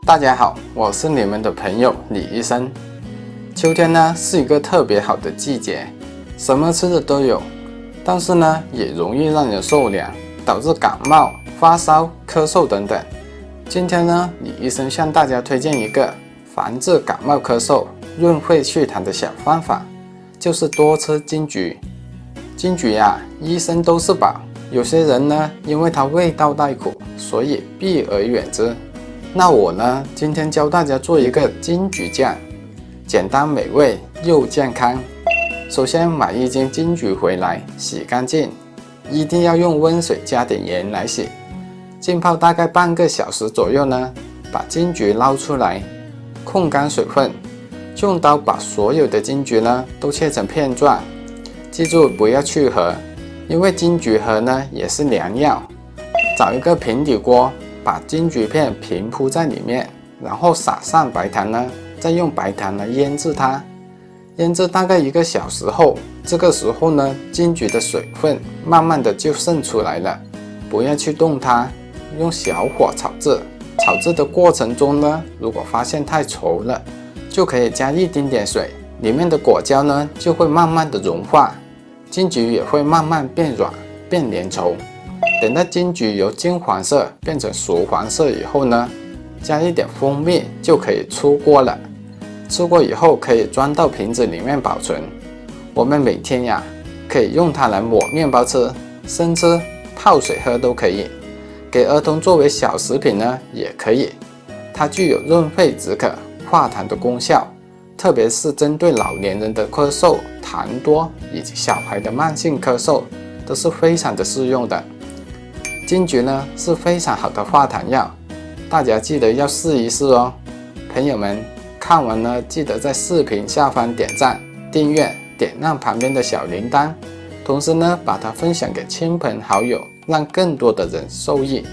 大家好，我是你们的朋友李医生。秋天呢是一个特别好的季节，什么吃的都有，但是呢也容易让人受凉，导致感冒、发烧、咳嗽等等。今天呢，李医生向大家推荐一个防治感冒咳嗽、润肺祛痰的小方法，就是多吃金桔。金桔呀，医生都是宝，有些人呢因为它味道带苦，所以避而远之。那我呢，今天教大家做一个金桔酱，简单美味又健康。首先买一斤金桔回来，洗干净，一定要用温水加点盐来洗，浸泡大概半个小时左右呢。把金桔捞出来，控干水分，用刀把所有的金桔呢都切成片状，记住不要去核，因为金桔核呢也是良药。找一个平底锅，把金桔片平铺在里面，然后撒上白糖呢，再用白糖来腌制它。腌制大概1个小时后，这个时候呢，金桔的水分慢慢的就渗出来了，不要去动它，用小火炒制。炒制的过程中呢，如果发现太稠了，就可以加一丁点水，里面的果胶呢就会慢慢的融化，金桔也会慢慢变软变粘稠。等到金桔由金黄色变成熟黄色以后呢，加一点蜂蜜就可以出锅了。出锅以后可以装到瓶子里面保存。我们每天呀，可以用它来抹面包吃，生吃、泡水喝都可以。给儿童作为小食品呢也可以。它具有润肺止渴、化痰的功效，特别是针对老年人的咳嗽、痰多以及小孩的慢性咳嗽都是非常的适用的。金桔呢是非常好的化痰药，大家记得要试一试哦。朋友们看完呢，记得在视频下方点赞、订阅、点亮旁边的小铃铛，同时呢把它分享给亲朋好友，让更多的人受益。